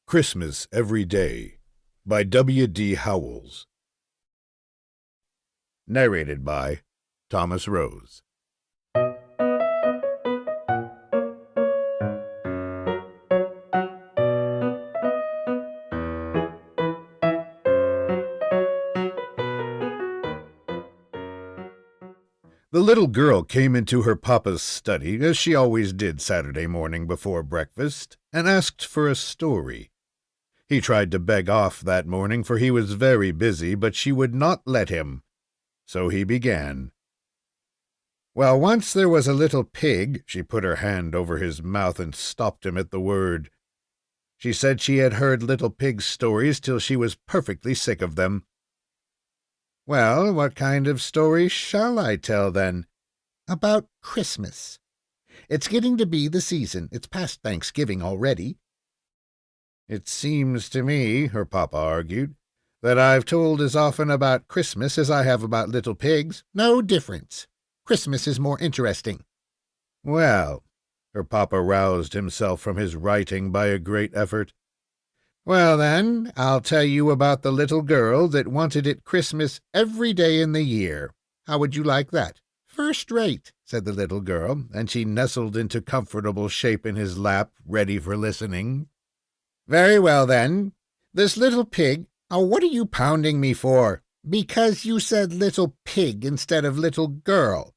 Christmas Every Day by W.D. Howells. Narrated by Thomas Rose. The little girl came into her papa's study, as she always did Saturday morning before breakfast, and asked for a story. He tried to beg off that morning, for he was very busy, but she would not let him. So he began. Well, once there was a little pig. She put her hand over his mouth and stopped him at the word. She said she had heard little pig stories till she was perfectly sick of them. Well, what kind of story shall I tell, then? About Christmas. It's getting to be the season. It's past Thanksgiving already. It seems to me, her papa argued, that I've told as often about Christmas as I have about little pigs. No difference. Christmas is more interesting. Well, her papa roused himself from his writing by a great effort. Well, then, I'll tell you about the little girl that wanted it Christmas every day in the year. How would you like that? First rate, said the little girl, and she nestled into comfortable shape in his lap, ready for listening. Very well, then. This little pig— Oh, what are you pounding me for? Because you said little pig instead of little girl.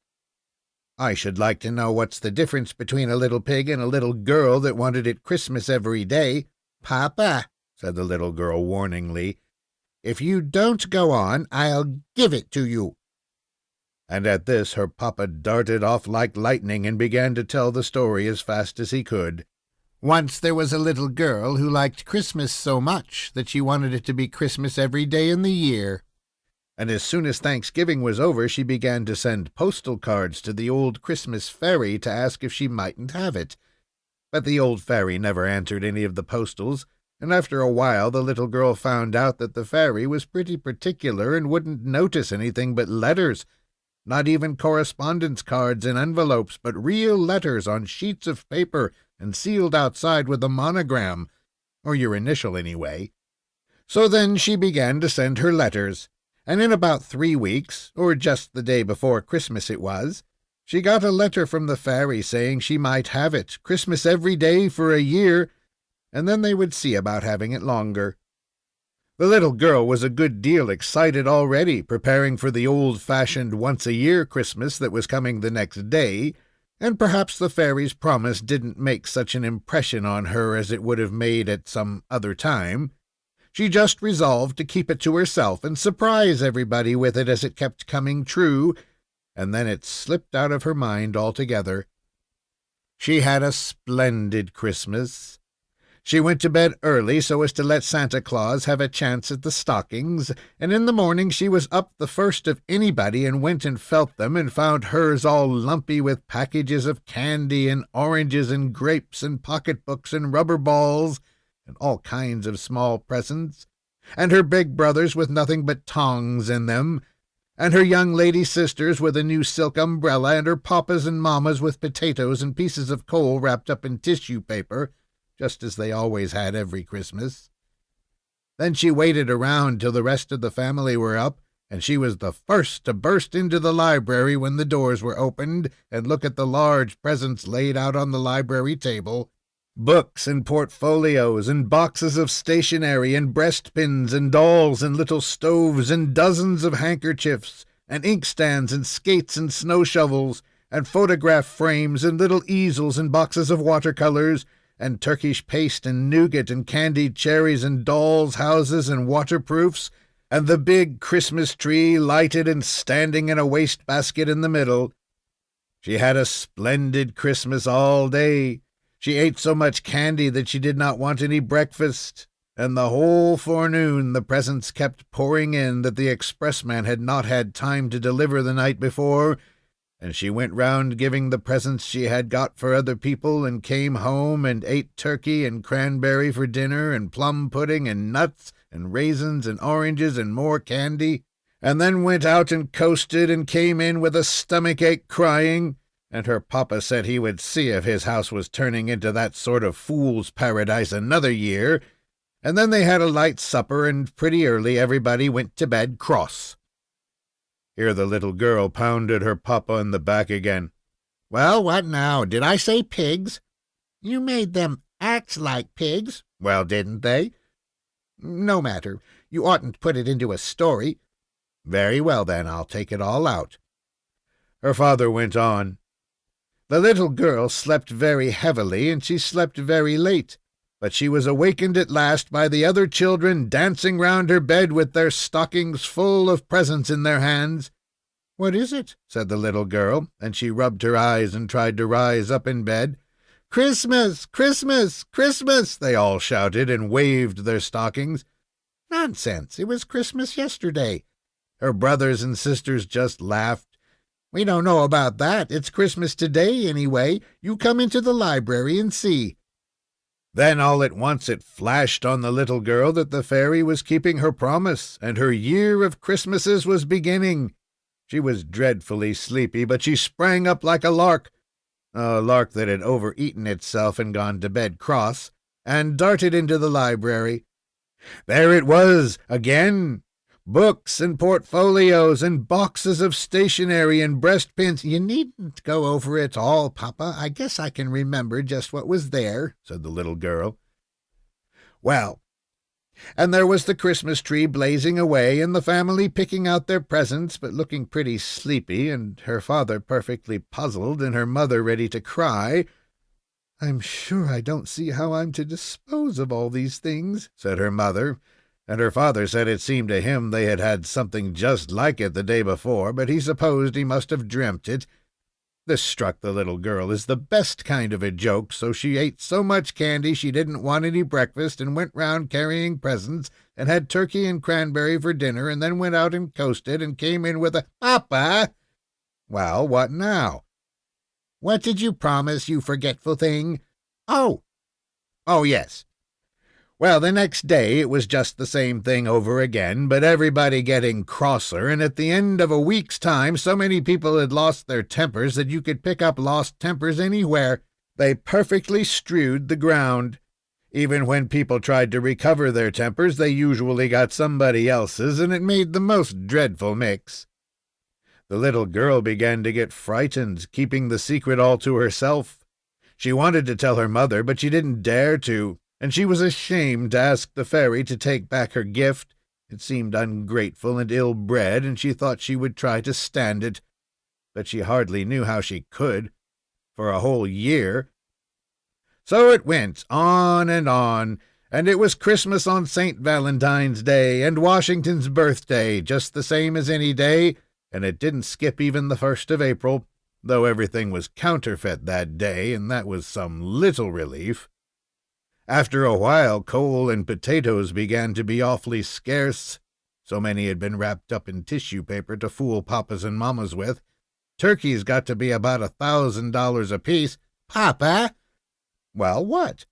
I should like to know what's the difference between a little pig and a little girl that wanted it Christmas every day. Papa, said the little girl warningly, if you don't go on, I'll give it to you. And at this her papa darted off like lightning and began to tell the story as fast as he could. Once there was a little girl who liked Christmas so much that she wanted it to be Christmas every day in the year. And as soon as Thanksgiving was over, she began to send postal cards to the old Christmas fairy to ask if she mightn't have it. But the old fairy never answered any of the postals, and after a while the little girl found out that the fairy was pretty particular and wouldn't notice anything but letters, not even correspondence cards in envelopes, but real letters on sheets of paper and sealed outside with a monogram, or your initial anyway. So then she began to send her letters, and in about 3 weeks, or just the day before Christmas it was, she got a letter from the fairy saying she might have it Christmas every day for a year, and then they would see about having it longer. The little girl was a good deal excited already, preparing for the old-fashioned once-a-year Christmas that was coming the next day, and perhaps the fairy's promise didn't make such an impression on her as it would have made at some other time. She just resolved to keep it to herself and surprise everybody with it as it kept coming true, and then it slipped out of her mind altogether. She had a splendid Christmas. She went to bed early so as to let Santa Claus have a chance at the stockings, and in the morning she was up the first of anybody and went and felt them and found hers all lumpy with packages of candy and oranges and grapes and pocketbooks and rubber balls and all kinds of small presents, and her big brothers with nothing but tongs in them, and her young lady sisters with a new silk umbrella, and her papas and mammas with potatoes and pieces of coal wrapped up in tissue paper, just as they always had every Christmas. Then she waited around till the rest of the family were up, and she was the first to burst into the library when the doors were opened and look at the large presents laid out on the library table. Books and portfolios and boxes of stationery and breastpins and dolls and little stoves and dozens of handkerchiefs and inkstands and skates and snow shovels and photograph frames and little easels and boxes of watercolors and Turkish paste and nougat and candied cherries and dolls' houses and waterproofs, and the big Christmas tree lighted and standing in a wastebasket in the middle. She had a splendid Christmas all day. She ate so much candy that she did not want any breakfast, and the whole forenoon the presents kept pouring in that the expressman had not had time to deliver the night before, and she went round giving the presents she had got for other people, and came home and ate turkey and cranberry for dinner, and plum pudding and nuts and raisins and oranges and more candy, and then went out and coasted and came in with a stomachache crying, and her papa said he would see if his house was turning into that sort of fool's paradise another year, And then they had a light supper, and pretty early everybody went to bed cross. Here the little girl pounded her papa in the back again. "Well, what now? Did I say pigs?" "You made them act like pigs." "Well, didn't they?" "No matter. You oughtn't put it into a story." "Very well, then, I'll take it all out." Her father went on. The little girl slept very heavily, and she slept very late, but she was awakened at last by the other children dancing round her bed with their stockings full of presents in their hands. "What is it?" said the little girl, and she rubbed her eyes and tried to rise up in bed. "Christmas! Christmas! Christmas!" they all shouted and waved their stockings. "Nonsense! It was Christmas yesterday." Her brothers and sisters just laughed. "We don't know about that. It's Christmas today, anyway. You come into the library and see." Then all at once it flashed on the little girl that the fairy was keeping her promise, and her year of Christmases was beginning. She was dreadfully sleepy, but she sprang up like a lark that had overeaten itself and gone to bed cross, and darted into the library. There it was again! Books and portfolios and boxes of stationery and breastpins. "You needn't go over it all, Papa. I guess I can remember just what was there," said the little girl. Well, and there was the Christmas tree blazing away, and the family picking out their presents, but looking pretty sleepy, and her father perfectly puzzled, and her mother ready to cry. "I'm sure I don't see how I'm to dispose of all these things," said her mother. And her father said it seemed to him they had had something just like it the day before, but he supposed he must have dreamt it. This struck the little girl as the best kind of a joke, so she ate so much candy she didn't want any breakfast, and went round carrying presents, and had turkey and cranberry for dinner, and then went out and coasted, and came in with a "Papa!" "Well, what now?" "What did you promise, you forgetful thing?" "Oh, yes. Well, the next day it was just the same thing over again, but everybody getting crosser, and at the end of a week's time so many people had lost their tempers that you could pick up lost tempers anywhere. They perfectly strewed the ground. Even when people tried to recover their tempers, they usually got somebody else's, and it made the most dreadful mix. The little girl began to get frightened, keeping the secret all to herself. She wanted to tell her mother, but she didn't dare to. And she was ashamed to ask the fairy to take back her gift. It seemed ungrateful and ill-bred, and she thought she would try to stand it. But she hardly knew how she could, for a whole year. So it went on, and it was Christmas on St. Valentine's Day, and Washington's birthday, just the same as any day, and it didn't skip even the 1st of April, though everything was counterfeit that day, and that was some little relief. After a while, coal and potatoes began to be awfully scarce. So many had been wrapped up in tissue paper to fool papas and mammas with. Turkeys got to be about $1,000 apiece. "Papa!" "Well, what?"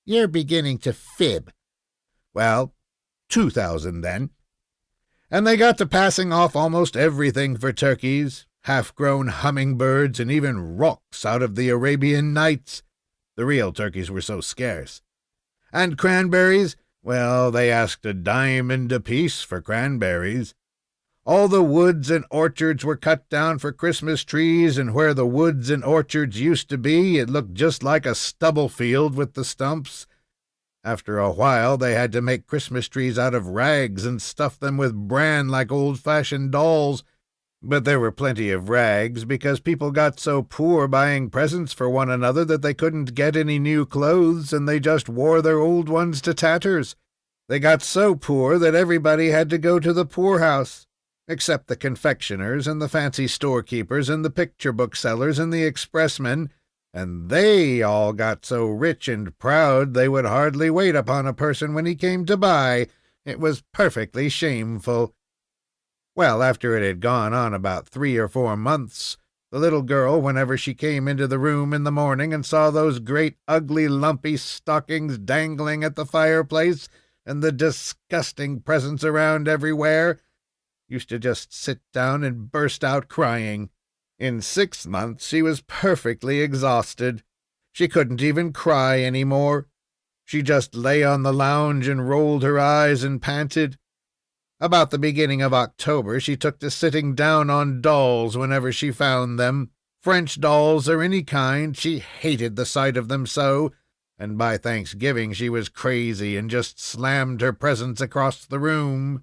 "You're beginning to fib." "Well, 2,000 then. And they got to passing off almost everything for turkeys, half-grown hummingbirds, and even rooks out of the Arabian Nights. The real turkeys were so scarce. And cranberries, well, they asked $1 apiece for cranberries. All the woods and orchards were cut down for Christmas trees, and where the woods and orchards used to be, it looked just like a stubble field with the stumps. After a while, they had to make Christmas trees out of rags and stuff them with bran like old-fashioned dolls. But there were plenty of rags, because people got so poor buying presents for one another that they couldn't get any new clothes, and they just wore their old ones to tatters. They got so poor that everybody had to go to the poorhouse, except the confectioners and the fancy storekeepers and the picture booksellers and the expressmen, and they all got so rich and proud they would hardly wait upon a person when he came to buy. It was perfectly shameful. Well, after it had gone on about 3 or 4 months, the little girl, whenever she came into the room in the morning and saw those great ugly lumpy stockings dangling at the fireplace and the disgusting presents around everywhere, used to just sit down and burst out crying. In 6 months she was perfectly exhausted. She couldn't even cry any more. She just lay on the lounge and rolled her eyes and panted. About the beginning of October, she took to sitting down on dolls whenever she found them. French dolls or any kind, she hated the sight of them so, and by Thanksgiving she was crazy and just slammed her presents across the room.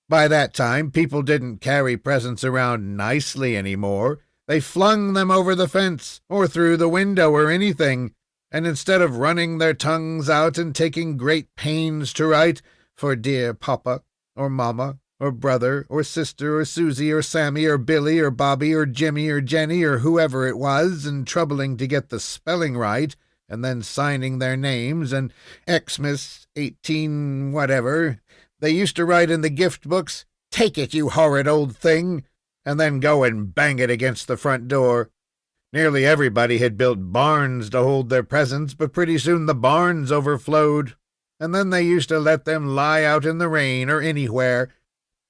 By that time, people didn't carry presents around nicely any more. They flung them over the fence or through the window or anything, and instead of running their tongues out and taking great pains to write, "For dear Papa," or Mama, or Brother, or Sister, or Susie, or Sammy, or Billy, or Bobby, or Jimmy, or Jenny, or whoever it was, and troubling to get the spelling right, and then signing their names, and Xmas 18 whatever, they used to write in the gift books, "Take it, you horrid old thing," and then go and bang it against the front door. Nearly everybody had built barns to hold their presents, but pretty soon the barns overflowed, and then they used to let them lie out in the rain or anywhere.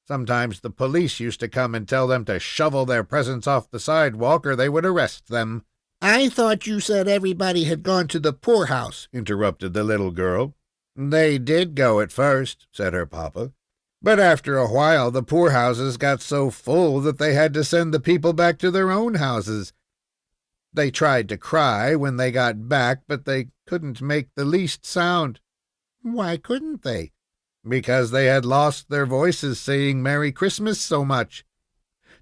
Sometimes the police used to come and tell them to shovel their presents off the sidewalk or they would arrest them. "I thought you said everybody had gone to the poorhouse," interrupted the little girl. "They did go at first," said her papa, "but after a while the poorhouses got so full that they had to send the people back to their own houses. They tried to cry when they got back, but they couldn't make the least sound." "Why couldn't they?" "Because they had lost their voices saying Merry Christmas so much.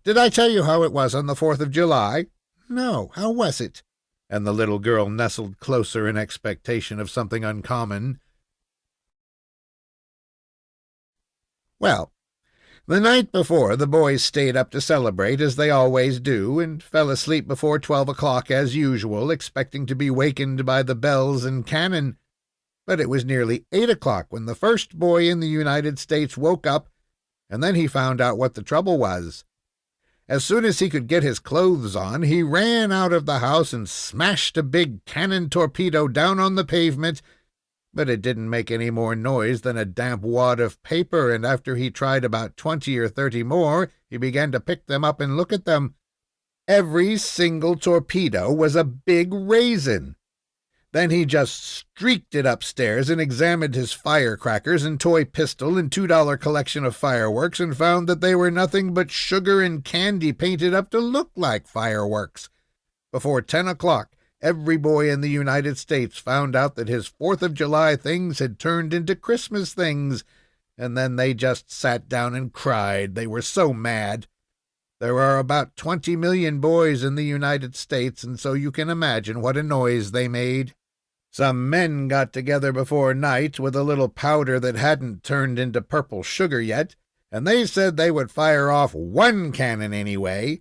Did I tell you how it was on the 4th of July? "No, how was it?" And the little girl nestled closer in expectation of something uncommon. Well, the night before, the boys stayed up to celebrate, as they always do, and fell asleep before 12 o'clock as usual, expecting to be wakened by the bells and cannon. But it was nearly 8 o'clock when the first boy in the United States woke up, and then he found out what the trouble was. As soon as he could get his clothes on, he ran out of the house and smashed a big cannon torpedo down on the pavement, but it didn't make any more noise than a damp wad of paper, and after he tried about 20 or 30 more, he began to pick them up and look at them. Every single torpedo was a big raisin. Then he just streaked it upstairs and examined his firecrackers and toy pistol and $2 collection of fireworks and found that they were nothing but sugar and candy painted up to look like fireworks. Before 10 o'clock, every boy in the United States found out that his 4th of July things had turned into Christmas things, and then they just sat down and cried. They were so mad. There are about 20 million boys in the United States, and so you can imagine what a noise they made. Some men got together before night with a little powder that hadn't turned into purple sugar yet, and they said they would fire off one cannon anyway.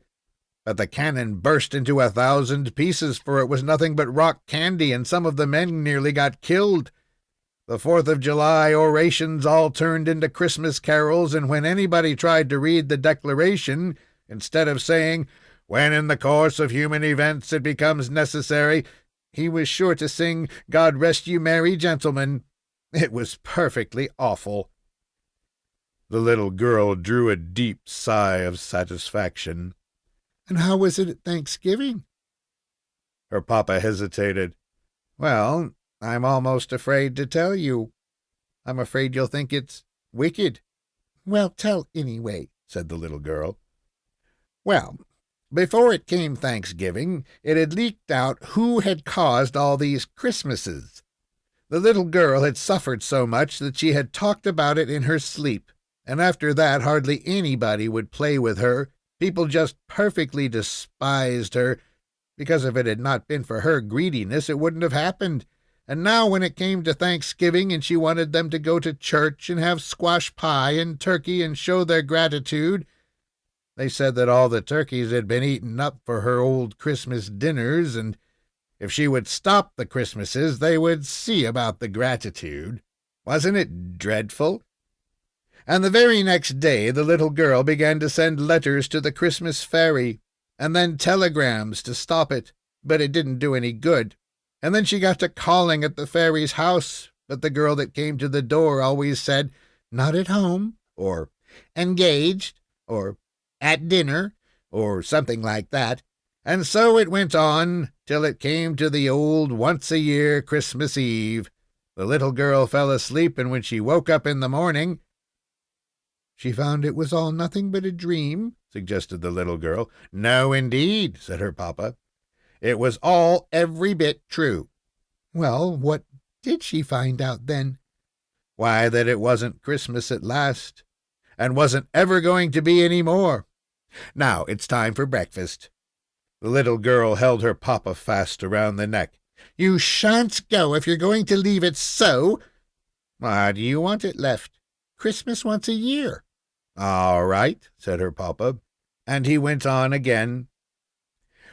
But the cannon burst into 1,000 pieces, for it was nothing but rock candy, and some of the men nearly got killed. The 4th of July orations all turned into Christmas carols, and when anybody tried to read the Declaration, instead of saying, "When in the course of human events it becomes necessary," he was sure to sing, "God rest you merry gentlemen." It was perfectly awful. The little girl drew a deep sigh of satisfaction. "And how was it at Thanksgiving?" Her papa hesitated. "Well, I'm almost afraid to tell you. I'm afraid you'll think it's wicked." "Well, tell anyway," said the little girl. "Well, before it came Thanksgiving, it had leaked out who had caused all these Christmases. The little girl had suffered so much that she had talked about it in her sleep, and after that hardly anybody would play with her. People just perfectly despised her, because if it had not been for her greediness it wouldn't have happened. And now when it came to Thanksgiving and she wanted them to go to church and have squash pie and turkey and show their gratitude, they said that all the turkeys had been eaten up for her old Christmas dinners, and if she would stop the Christmases, they would see about the gratitude. Wasn't it dreadful? And the very next day the little girl began to send letters to the Christmas fairy, and then telegrams to stop it, but it didn't do any good. And then she got to calling at the fairy's house, but the girl that came to the door always said, "Not at home," or "engaged," or "at dinner," or something like that, and so it went on till it came to the old once-a-year Christmas Eve. The little girl fell asleep, and when she woke up in the morning— "She found it was all nothing but a dream," suggested the little girl. "No, indeed," said her papa. "It was all every bit true." "Well, what did she find out then?" "Why, that it wasn't Christmas at last, and wasn't ever going to be any more. Now it's time for breakfast." The little girl held her papa fast around the neck. "You shan't go if you're going to leave it so." "Why do you want it left?" "Christmas once a year." "All right," said her papa, and he went on again.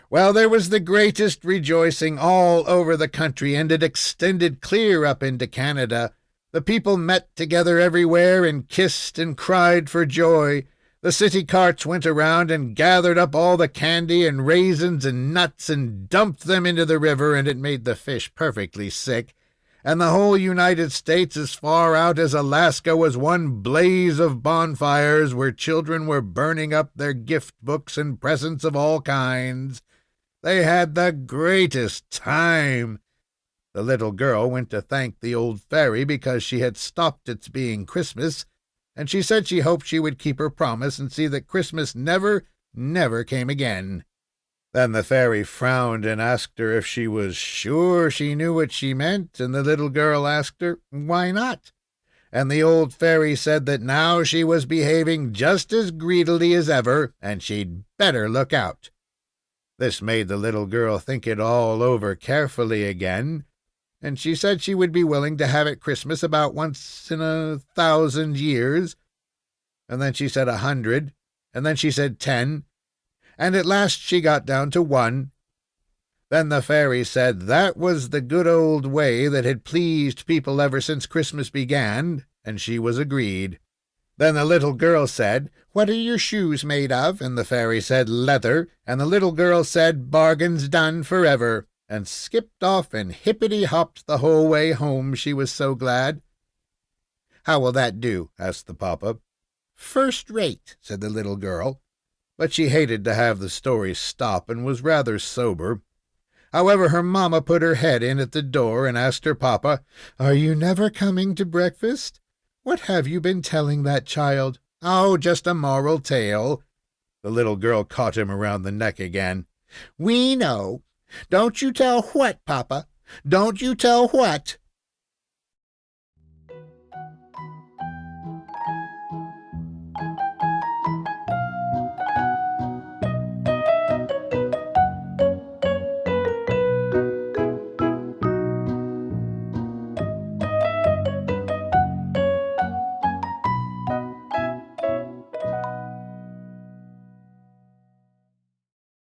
"Well, there was the greatest rejoicing all over the country, and it extended clear up into Canada. The people met together everywhere and kissed and cried for joy. The city carts went around and gathered up all the candy and raisins and nuts and dumped them into the river, and it made the fish perfectly sick. And the whole United States, as far out as Alaska, was one blaze of bonfires where children were burning up their gift books and presents of all kinds. They had the greatest time. The little girl went to thank the old fairy because she had stopped its being Christmas, and she said she hoped she would keep her promise and see that Christmas never, never came again. Then the fairy frowned and asked her if she was sure she knew what she meant, and the little girl asked her why not. And the old fairy said that now she was behaving just as greedily as ever, and she'd better look out. This made the little girl think it all over carefully again, and she said she would be willing to have it Christmas about once in 1,000 years. And then she said 100, and then she said 10, and at last she got down to 1. Then the fairy said that was the good old way that had pleased people ever since Christmas began, and she was agreed. Then the little girl said, "What are your shoes made of?" And the fairy said, "Leather." And the little girl said, "Bargain's done forever," and skipped off and hippity-hopped the whole way home, she was so glad. "How will that do?" asked the papa. "First rate," said the little girl. But she hated to have the story stop, and was rather sober. However, her mamma put her head in at the door and asked her papa, "Are you never coming to breakfast? What have you been telling that child?" "Oh, just a moral tale." The little girl caught him around the neck again. "We know. Don't you tell what, papa? Don't you tell what?"